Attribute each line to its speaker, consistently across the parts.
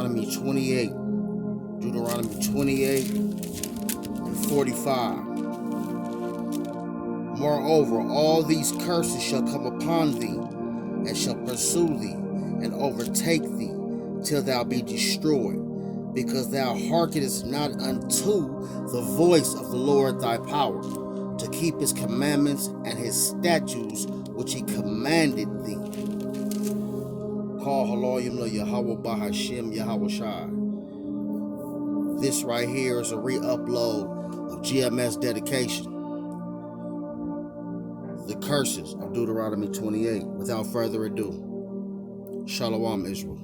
Speaker 1: Deuteronomy 28. Deuteronomy 28 and 45. Moreover, all these curses shall come upon thee, and shall pursue thee, and overtake thee, till thou be destroyed, because thou hearkenest not unto the voice of the Lord thy power, to keep his commandments and his statutes which he commanded thee. Call Haloyim la Yahweh Bahashim Yahweh Shai. This right here is a re-upload of GMS dedication. The curses of Deuteronomy 28. Without further ado, Shalom Israel.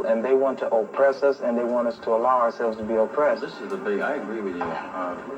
Speaker 2: And they want to oppress us, and they want us to allow ourselves to be oppressed.
Speaker 3: This is the big, I agree with you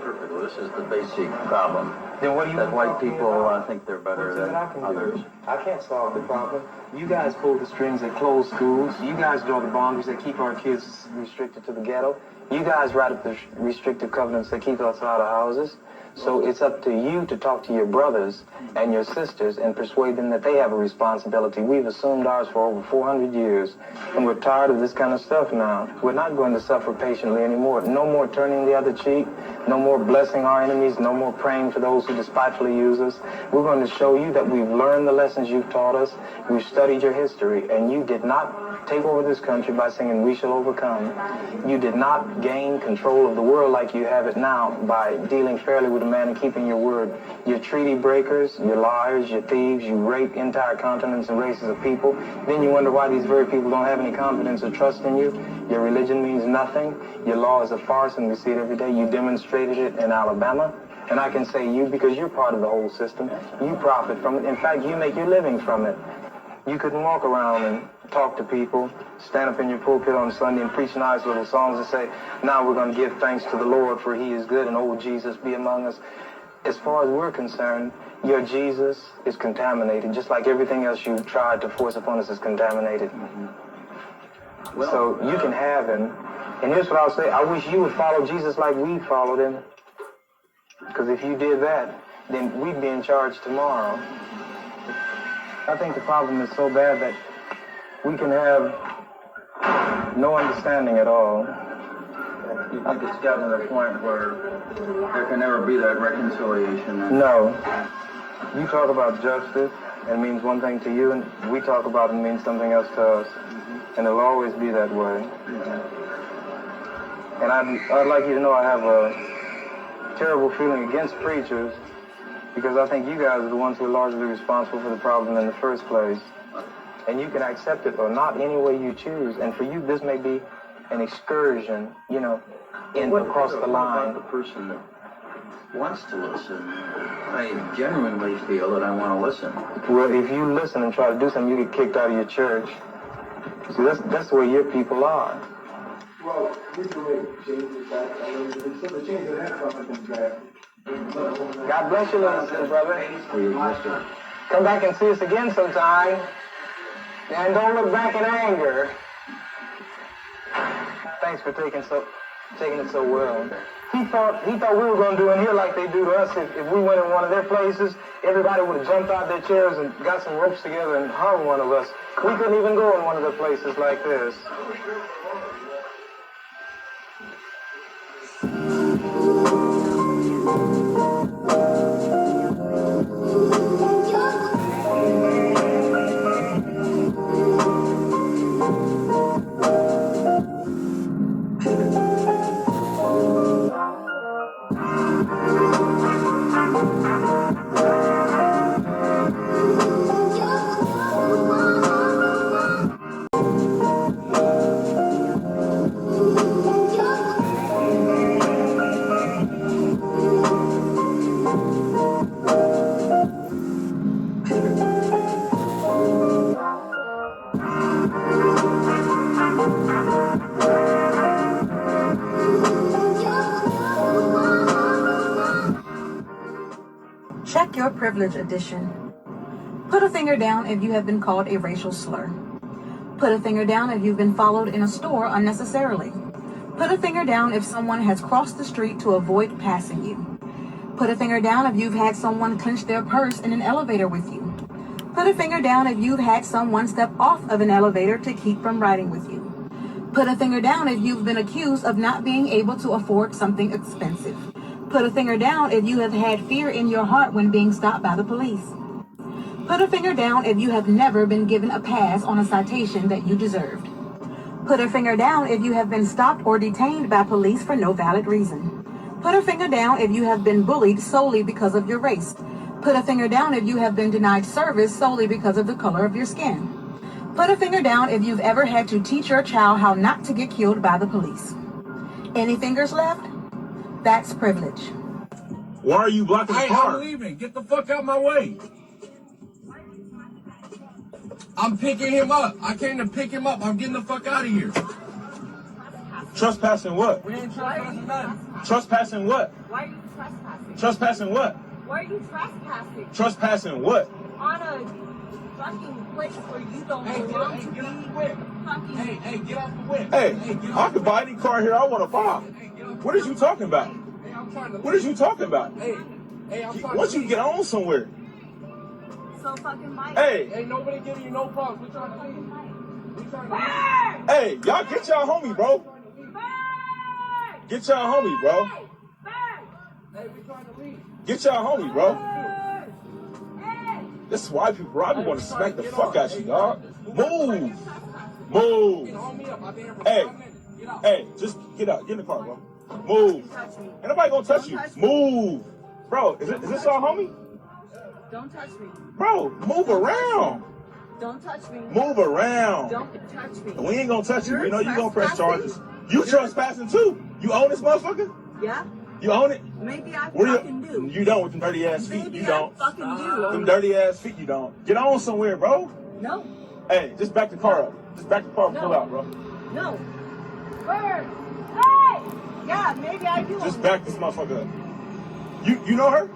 Speaker 3: perfectly. This is the basic problem.
Speaker 2: Then what do you
Speaker 3: that white people think they're better than others.
Speaker 2: I can't solve the problem. You guys pull the strings that close schools. You guys draw the boundaries that keep our kids restricted to the ghetto. You guys write up the restrictive covenants that keep us out of houses. So it's up to you to talk to your brothers and your sisters and persuade them that they have a responsibility. We've assumed ours for over 400 years, and we're tired of this kind of stuff now. We're not going to suffer patiently anymore. No more turning the other cheek. No more blessing our enemies. No more praying for those who despitefully use us. We're going to show you that we've learned the lessons you've taught us. We've studied your history, and you did not take over this country by singing "We Shall Overcome." You did not gain control of the world like you have it now by dealing fairly with a man and keeping your word. You're treaty breakers, you're liars, you're thieves, you rape entire continents and races of people. Then you wonder why these very people don't have any confidence or trust in you. Your religion means nothing. Your law is a farce, and we see it every day. You demonstrated it in Alabama. And I can say you because you're part of the whole system. You profit from it. In fact, you make your living from it. You couldn't walk around and talk to people, stand up in your pulpit on Sunday and preach nice little songs and say, now we're going to give thanks to the Lord for he is good and old Jesus be among us. As far as we're concerned, your Jesus is contaminated, just like everything else you tried to force upon us is contaminated. Well, so you can have him. And here's what I'll say. I wish you would follow Jesus like we followed him. Because if you did that, then we'd be in charge tomorrow. I think the problem is so bad that we can have no understanding at all.
Speaker 3: You think it's gotten to the point where there can never be that reconciliation?
Speaker 2: No. You talk about justice, and it means one thing to you, and we talk about it and it means something else to us. And it'll always be that way. And I'd like you to know I have a terrible feeling against preachers, because I think you guys are the ones who are largely responsible for the problem in the first place. And you can accept it or not any way you choose. And for you, this may be an excursion, you know, across the line.
Speaker 3: The person that wants to listen, I genuinely feel that I want to listen.
Speaker 2: Well, if you listen and try to do something, you get kicked out of your church. See, that's the way your people are.
Speaker 4: Well, we can make changes back. I mean, some of the changes that have come in draft.
Speaker 2: God bless you, little brother. Come back and see us again sometime. And don't look back in anger. Thanks for taking it so well. He thought we were going to do in here like they do to us. If we went in one of their places, everybody would have jumped out their chairs and got some ropes together and hung one of us. We couldn't even go in one of their places like this.
Speaker 5: Check your privilege edition. Put a finger down if you have been called a racial slur. Put a finger down if you've been followed in a store unnecessarily. Put a finger down if someone has crossed the street to avoid passing you. Put a finger down if you've had someone clench their purse in an elevator with you. Put a finger down if you've had someone step off of an elevator to keep from riding with you. Put a finger down if you've been accused of not being able to afford something expensive. Put a finger down if you have had fear in your heart when being stopped by the police. Put a finger down if you have never been given a pass on a citation that you deserved. Put a finger down if you have been stopped or detained by police for no valid reason. Put a finger down if you have been bullied solely because of your race. Put a finger down if you have been denied service solely because of the color of your skin. Put a finger down if you've ever had to teach your child how not to get killed by the police. Any fingers left? That's privilege.
Speaker 6: Why are you blocking the car?
Speaker 7: I'm leaving. Get the fuck out my way. I'm picking him up. I came to pick him up. I'm getting the fuck out of here.
Speaker 6: Trespassing what?
Speaker 7: We ain't trespassing nothing.
Speaker 6: Trespassing what?
Speaker 8: Why are you trespassing?
Speaker 6: Trespassing what?
Speaker 8: Why are you trespassing?
Speaker 6: Trespassing what?
Speaker 8: On a fucking place where you don't belong to
Speaker 7: Get off the
Speaker 8: be.
Speaker 7: whip.
Speaker 8: Fucking.
Speaker 7: Hey, get off the whip.
Speaker 6: Hey,
Speaker 7: get
Speaker 6: I
Speaker 7: off
Speaker 6: could buy any car here I want to buy. What is you talking about?
Speaker 7: Hey, I'm trying to
Speaker 6: What is you talking about?
Speaker 7: Hey, I'm trying
Speaker 6: Once
Speaker 7: to
Speaker 6: you get on somewhere.
Speaker 8: So fucking Mike.
Speaker 6: Hey,
Speaker 7: Ain't nobody giving you no problems. We trying to leave. We trying to leave.
Speaker 8: Bird!
Speaker 6: hey, y'all get y'all homie, bro.
Speaker 8: Bird!
Speaker 6: Get y'all homie, bro.
Speaker 8: Bird!
Speaker 7: Hey, we trying to leave.
Speaker 6: Get y'all homie, bro.
Speaker 8: Bird! Hey!
Speaker 6: This is why people probably want to smack the fuck out you, dog. Move.
Speaker 7: Get
Speaker 6: Move.
Speaker 7: on me up. I've been here for
Speaker 6: Hey,
Speaker 7: 5 minutes. Get out.
Speaker 6: hey, just get out. Get in the car, bro. Move.
Speaker 8: Touch me.
Speaker 6: Ain't nobody gonna touch you. Move. Bro, is this our homie?
Speaker 8: Don't touch me.
Speaker 6: Bro, move around.
Speaker 8: Don't touch me.
Speaker 6: Move around.
Speaker 8: Don't touch me.
Speaker 6: We ain't gonna touch you.
Speaker 8: You're
Speaker 6: We know you gonna press
Speaker 8: trespassing.
Speaker 6: charges. You trespassing too. You own this motherfucker?
Speaker 8: Yeah?
Speaker 6: You own it?
Speaker 8: Maybe I
Speaker 6: Where
Speaker 8: fucking do.
Speaker 6: you don't with them dirty ass feet.
Speaker 8: Maybe
Speaker 6: You don't.
Speaker 8: I fucking do.
Speaker 6: Them dirty ass feet you don't. Get on somewhere, bro.
Speaker 8: No.
Speaker 6: Hey, just back the car up. Just back the car up.
Speaker 8: No.
Speaker 6: Pull out, bro.
Speaker 8: No. Bird! Hey! Yeah, maybe I do.
Speaker 6: Just back this motherfucker up. You know her?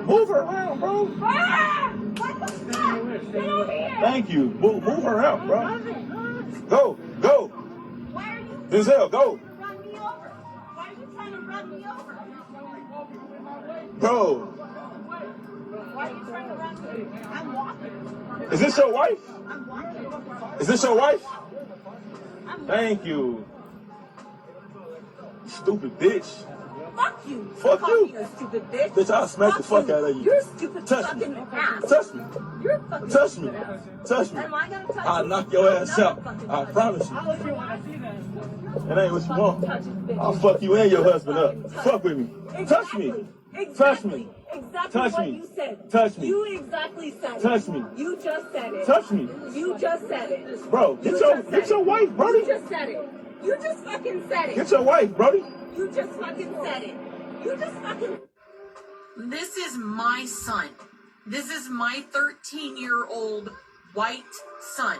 Speaker 6: Move her around, bro.
Speaker 8: Bird! What the fuck? Get over here!
Speaker 6: Thank you. Move her out, bro.
Speaker 8: Love it.
Speaker 6: Go.
Speaker 8: Why are you
Speaker 6: Denzel, go.
Speaker 8: run me over? Why are you trying to run me over?
Speaker 6: Bro,
Speaker 8: Why are you trying to run me? I'm walking.
Speaker 6: is this your wife?
Speaker 8: I'm walking.
Speaker 6: Is this your wife?
Speaker 8: I'm walking.
Speaker 6: Thank you. Stupid bitch.
Speaker 8: Fuck you.
Speaker 6: Fuck
Speaker 8: Call
Speaker 6: you.
Speaker 8: me a stupid bitch.
Speaker 6: Bitch, I'll smack the fuck out of you.
Speaker 8: You're a stupid
Speaker 6: Touch me.
Speaker 8: fucking ass.
Speaker 6: Touch me.
Speaker 8: You're a fucking
Speaker 6: Touch me.
Speaker 8: stupid ass.
Speaker 6: Touch me.
Speaker 8: Am I gonna touch you?
Speaker 6: I'll knock your ass
Speaker 8: I'll
Speaker 6: out.
Speaker 8: never fucking
Speaker 6: I
Speaker 8: touch
Speaker 6: promise
Speaker 8: you.
Speaker 6: you.
Speaker 8: I'll see when I see that.
Speaker 6: It ain't what you want.
Speaker 8: Touches bitches.
Speaker 6: I'll fuck you and your husband up.
Speaker 8: Fucking touch
Speaker 6: Fuck with me.
Speaker 8: Exactly.
Speaker 6: Touch me.
Speaker 8: Exactly.
Speaker 6: Touch me.
Speaker 8: Exactly
Speaker 6: Touch
Speaker 8: what
Speaker 6: me.
Speaker 8: you said.
Speaker 6: Touch me.
Speaker 8: You exactly said it.
Speaker 6: Touch me.
Speaker 8: You just said it.
Speaker 6: Touch me.
Speaker 8: You just said it.
Speaker 6: Bro, get your wife, Brody.
Speaker 8: You just said it. You just fucking said it.
Speaker 6: Get your wife, Brody.
Speaker 8: You just fucking said it. You just fucking.
Speaker 5: This is my son. This is my 13-year-old white son.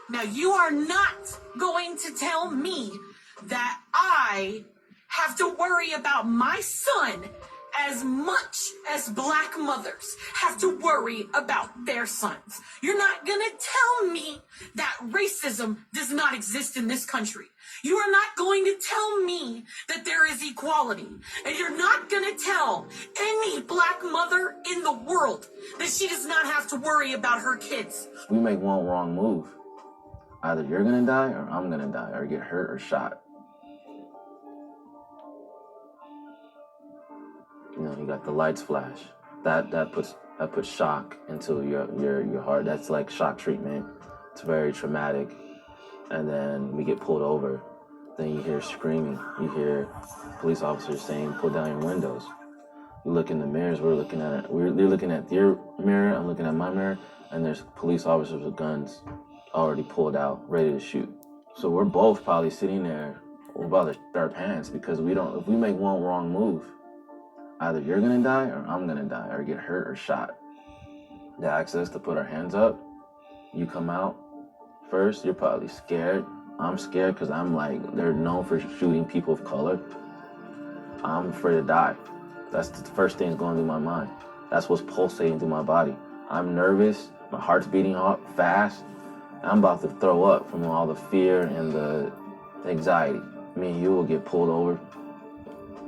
Speaker 5: Now, you are not going to tell me that I have to worry about my son as much as black mothers have to worry about their sons. You're not going to tell me that racism does not exist in this country. You are not going to tell me that there is equality. And you're not going to tell any black mother in the world that she does not have to worry about her kids.
Speaker 2: We make one wrong move. Either you're gonna die or I'm gonna die or get hurt or shot. You know, you got the lights flash. That puts shock into your heart. That's like shock treatment. It's very traumatic. And then we get pulled over. Then you hear screaming. You hear police officers saying, "Pull down your windows." You look in the mirrors. They're looking at your mirror. I'm looking at my mirror, and there's police officers with guns already pulled out, ready to shoot. So we're both probably sitting there. We're about to throw our pants because if we make one wrong move, either you're gonna die or I'm gonna die or get hurt or shot. They ask us to put our hands up. You come out first. You're probably scared. I'm scared because I'm like, they're known for shooting people of color. I'm afraid to die. That's the first thing that's going through my mind. That's what's pulsating through my body. I'm nervous. My heart's beating fast. I'm about to throw up from all the fear and the anxiety. Me and you will get pulled over,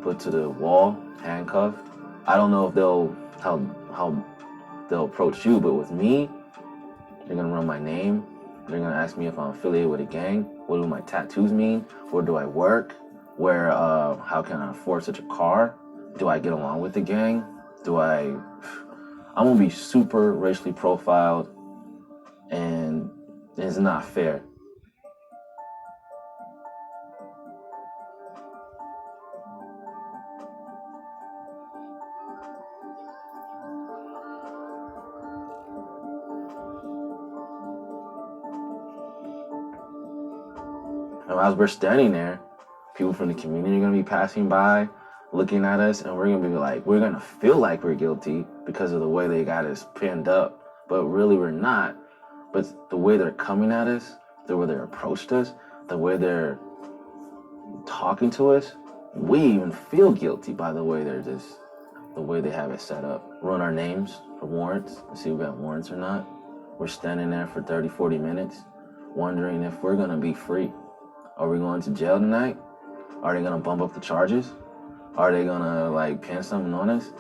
Speaker 2: put to the wall, handcuffed. I don't know if how they'll approach you, but with me, they're gonna run my name. They're gonna ask me if I'm affiliated with a gang. What do my tattoos mean? Where do I work? How can I afford such a car? Do I get along with the gang? I'm gonna be super racially profiled, and it's not fair. And as we're standing there, people from the community are gonna be passing by, looking at us, and we're gonna feel like we're guilty because of the way they got us pinned up, but really we're not. But the way they're coming at us, the way they approached us, the way they're talking to us, we even feel guilty by the way the way they have it set up. Run our names for warrants and see if we got warrants or not. We're standing there for 30, 40 minutes, wondering if we're gonna be free. Are we going to jail tonight? Are they gonna bump up the charges? Are they gonna pin something on us?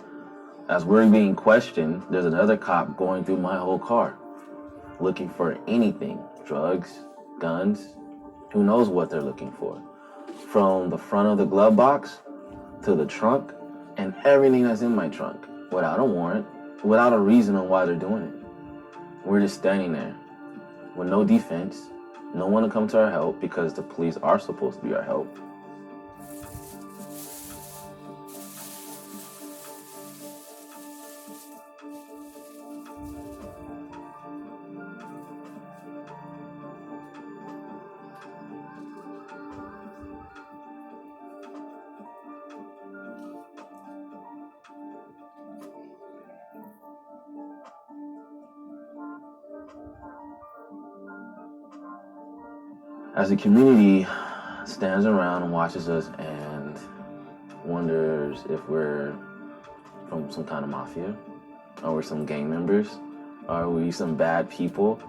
Speaker 2: As we're being questioned, there's another cop going through my whole car, looking for anything, drugs, guns, who knows what they're looking for. From the front of the glove box to the trunk and everything that's in my trunk, without a warrant, without a reason on why they're doing it. We're just standing there with no defense, no one to come to our help because the police are supposed to be our help. As the community stands around and watches us and wonders if we're from some kind of mafia, or we're some gang members, or are we some bad people,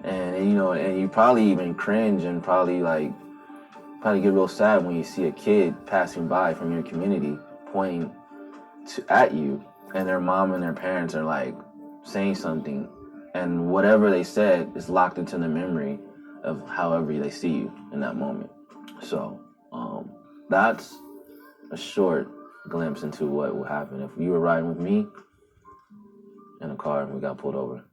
Speaker 2: and you probably even cringe and probably get real sad when you see a kid passing by from your community pointing at you, and their mom and their parents are saying something, and whatever they said is locked into the memory of however they see you in that moment. So that's a short
Speaker 9: glimpse into what will happen if you were riding with me in a car and we got pulled over.